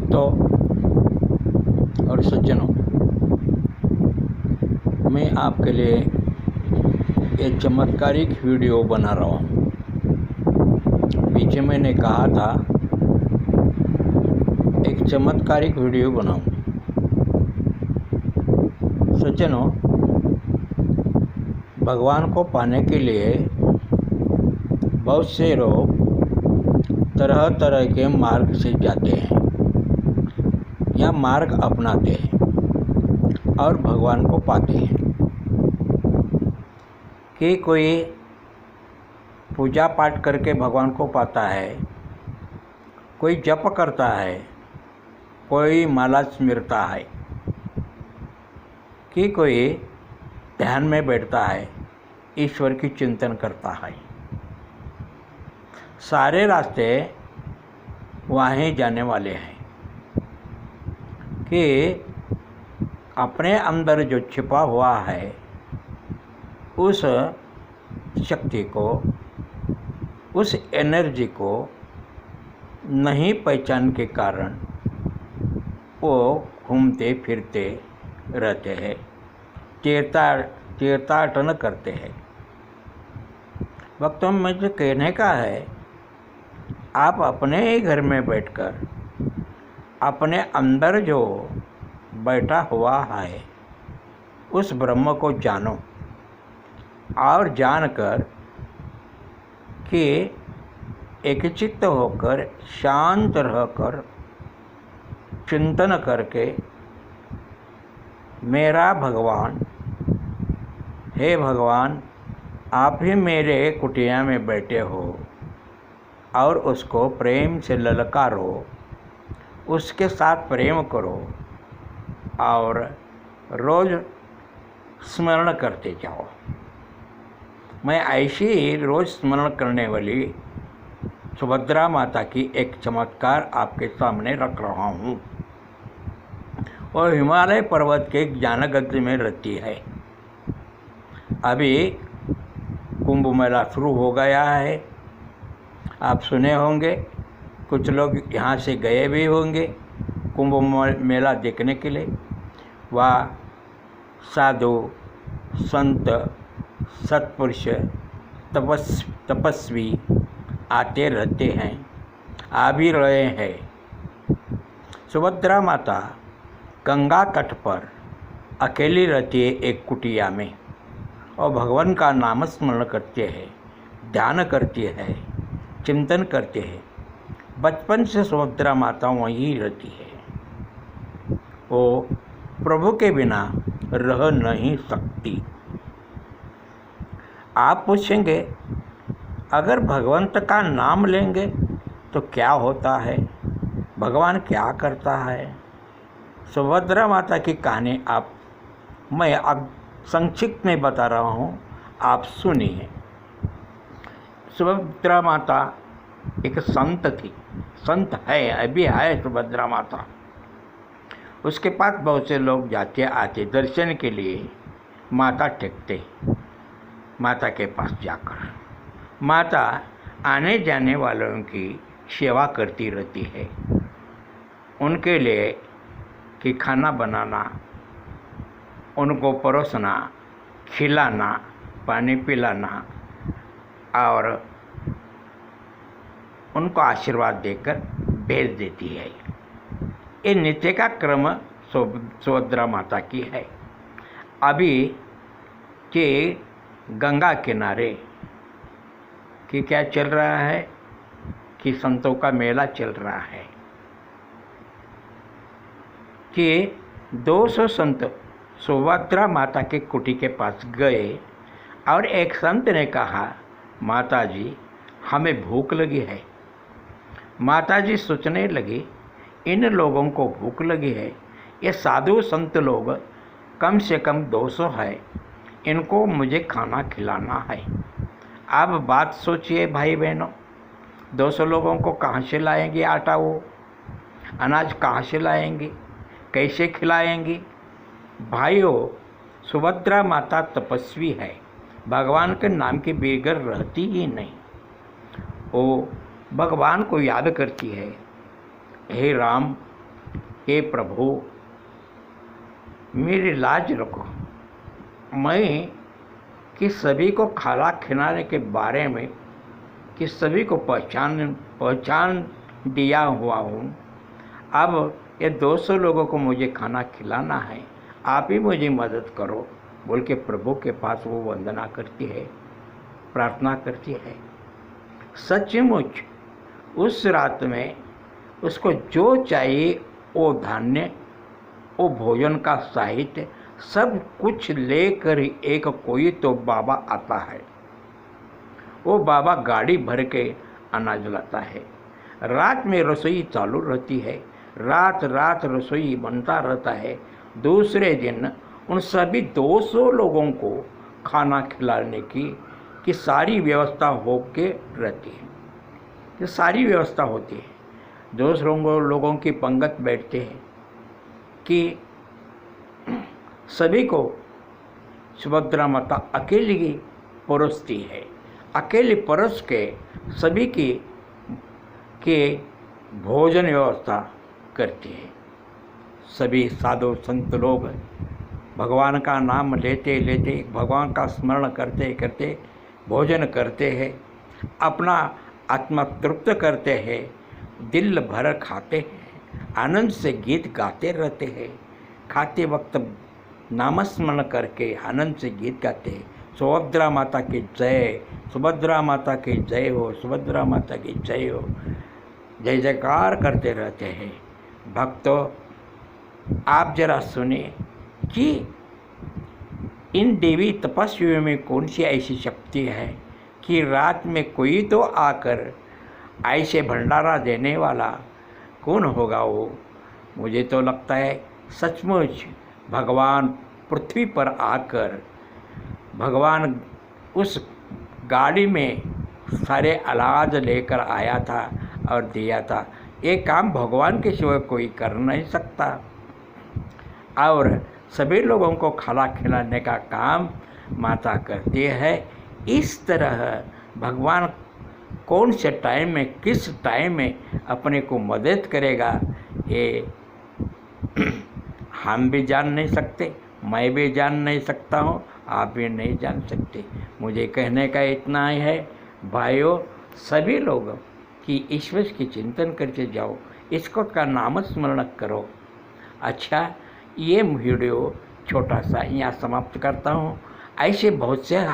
भक्तों और सज्जनों, मैं आपके लिए एक चमत्कारिक वीडियो बना रहा हूँ। पीछे मैंने कहा था एक चमत्कारिक वीडियो बनाऊँ। सज्जनों, भगवान को पाने के लिए बहुत से लोग तरह तरह के मार्ग से जाते हैं या मार्ग अपनाते हैं और भगवान को पाते हैं। कि कोई पूजा पाठ करके भगवान को पाता है, कोई जप करता है, कोई माला स्मरता है, कि कोई ध्यान में बैठता है, ईश्वर की चिंतन करता है। सारे रास्ते वहीं जाने वाले हैं कि अपने अंदर जो छिपा हुआ है उस शक्ति को, उस एनर्जी को नहीं पहचान के कारण वो घूमते फिरते रहते हैं, तीर्थाटन करते हैं। वक्त में मुझे कहने का है, आप अपने ही घर में बैठकर अपने अंदर जो बैठा हुआ है उस ब्रह्म को जानो और जानकर कि एकचित्त होकर शांत रहकर चिंतन करके, मेरा भगवान, हे भगवान, आप ही मेरे कुटिया में बैठे हो और उसको प्रेम से ललकारो, उसके साथ प्रेम करो और रोज़ स्मरण करते जाओ। मैं ऐसी ही रोज़ स्मरण करने वाली सुभद्रा माता की एक चमत्कार आपके सामने रख रहा हूँ। और हिमालय पर्वत के ज्ञानगंज में रहती है। अभी कुंभ मेला शुरू हो गया है, आप सुने होंगे, कुछ लोग यहाँ से गए भी होंगे कुंभ मेला देखने के लिए। वहाँ साधु संत सत्पुरुष तपस्वी आते रहते हैं, आ भी रहे हैं। सुभद्रा माता गंगा तट पर अकेली रहती है एक कुटिया में, और भगवान का नाम स्मरण करते हैं, ध्यान करती है, चिंतन करते हैं। बचपन से सुभद्रा माता वहीं रहती है। वो प्रभु के बिना रह नहीं सकती। आप पूछेंगे, अगर भगवंत का नाम लेंगे तो क्या होता है, भगवान क्या करता है? सुभद्रा माता की कहानी मैं अब संक्षिप्त में बता रहा हूँ, आप सुनिए। सुभद्रा माता एक संत थी, संत है, अभी है सुभद्रा माता। उसके पास बहुत से लोग जाते आते दर्शन के लिए, माता टेकते माता के पास जाकर। माता आने जाने वालों की सेवा करती रहती है, उनके लिए कि खाना बनाना, उनको परोसना, खिलाना, पानी पिलाना और उनको आशीर्वाद देकर भेज देती है। ये नित्य का क्रम सुभद्रा माता की है। अभी के गंगा किनारे कि क्या चल रहा है कि संतों का मेला चल रहा है कि 200 संत सुभद्रा माता के कुटी के पास गए और एक संत ने कहा, माता जी, हमें भूख लगी है। माता जी सोचने लगी, इन लोगों को भूख लगी है, ये साधु संत लोग कम से कम 200 है, इनको मुझे खाना खिलाना है। अब बात सोचिए भाई बहनों, 200 लोगों को कहाँ से लाएंगे आटा, वो अनाज कहाँ से लाएंगे, कैसे खिलाएंगी? भाइयों, सुभद्रा माता तपस्वी है, भगवान के नाम के बगैर रहती ही नहीं। वो भगवान को याद करती है, हे राम, हे प्रभु मेरी लाज रखो, मैं कि सभी को खाना खिलाने के बारे में कि सभी को पहचान दिया हुआ हूँ। अब ये 200 लोगों को मुझे खाना खिलाना है, आप ही मुझे मदद करो बोल के प्रभु के पास वो वंदना करती है, प्रार्थना करती है। सचमुच उस रात में उसको जो चाहिए वो धान्य, वो भोजन का साहित्य सब कुछ लेकर एक कोई तो बाबा आता है। वो बाबा गाड़ी भर के अनाज लाता है। रात में रसोई चालू रहती है, रात रात रसोई बनता रहता है। दूसरे दिन उन सभी 200 लोगों को खाना खिलाने की सारी व्यवस्था हो के रहती है। ये सारी व्यवस्था होती है। 200 लोगों की पंगत बैठते हैं कि सभी को सुभद्रा माता अकेली परोसती है। अकेले परोस के सभी के भोजन व्यवस्था करती है। सभी साधु संत लोग भगवान का नाम लेते लेते, भगवान का स्मरण करते करते भोजन करते हैं, अपना आत्मा तृप्त करते हैं, दिल भर खाते हैं, आनंद से गीत गाते रहते हैं। खाते वक्त नामस्मरण करके आनंद से गीत गाते हैं। सुभद्रा माता की जय, सुभद्रा माता की जय हो, सुभद्रा माता की जय हो, जय जयकार करते रहते हैं। भक्तों आप जरा सुने कि इन देवी तपस्वियों में कौन सी ऐसी शक्ति है कि रात में कोई तो आकर ऐसे भंडारा देने वाला कौन होगा वो। मुझे तो लगता है सचमुच भगवान पृथ्वी पर आकर भगवान उस गाड़ी में सारे अनाज लेकर आया था और दिया था। ये काम भगवान के सिवा कोई कर नहीं सकता। और सभी लोगों को खाना खिलाने का काम माता करती है। इस तरह भगवान कौन से टाइम में, किस टाइम में अपने को मदद करेगा ये हम भी जान नहीं सकते, मैं भी जान नहीं सकता हूँ, आप भी नहीं जान सकते। मुझे कहने का इतना ही है भाइयों, सभी लोग कि ईश्वर की चिंतन करके जाओ, इसको का नाम स्मरण करो। अच्छा, ये वीडियो छोटा सा यहाँ समाप्त करता हूँ। ऐसे बहुत से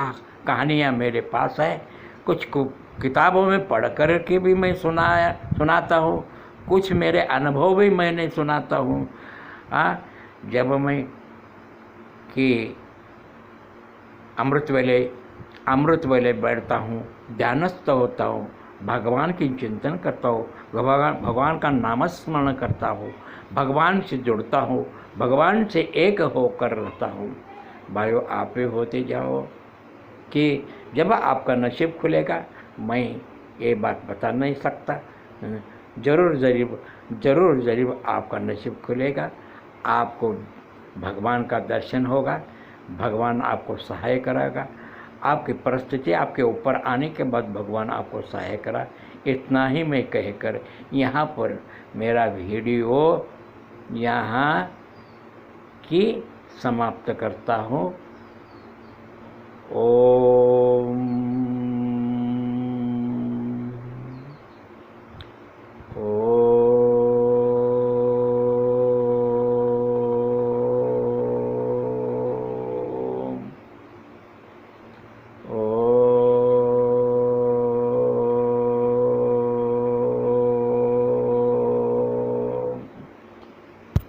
कहानियाँ मेरे पास है, कुछ किताबों में पढ़ कर के भी मैं सुनाता हूँ, कुछ मेरे अनुभव भी मैंने सुनाता हूँ। जब मैं कि अमृत वेले बैठता हूँ, ध्यानस्थ होता हूँ, भगवान की चिंतन करता हूँ, भगवान का नामस्मरण करता हूँ, भगवान से जुड़ता हूँ, भगवान से एक होकर रहता हूँ। भाइयों आप भी होते जाओ कि जब आपका नसीब खुलेगा, मैं ये बात बता नहीं सकता। ज़रूर आपका नसीब खुलेगा, आपको भगवान का दर्शन होगा, भगवान आपको सहाय कराएगा। आपकी परिस्थिति आपके ऊपर आने के बाद भगवान आपको सहाय करा। इतना ही मैं कहकर यहाँ पर मेरा वीडियो यहाँ की समाप्त करता हूँ। ओम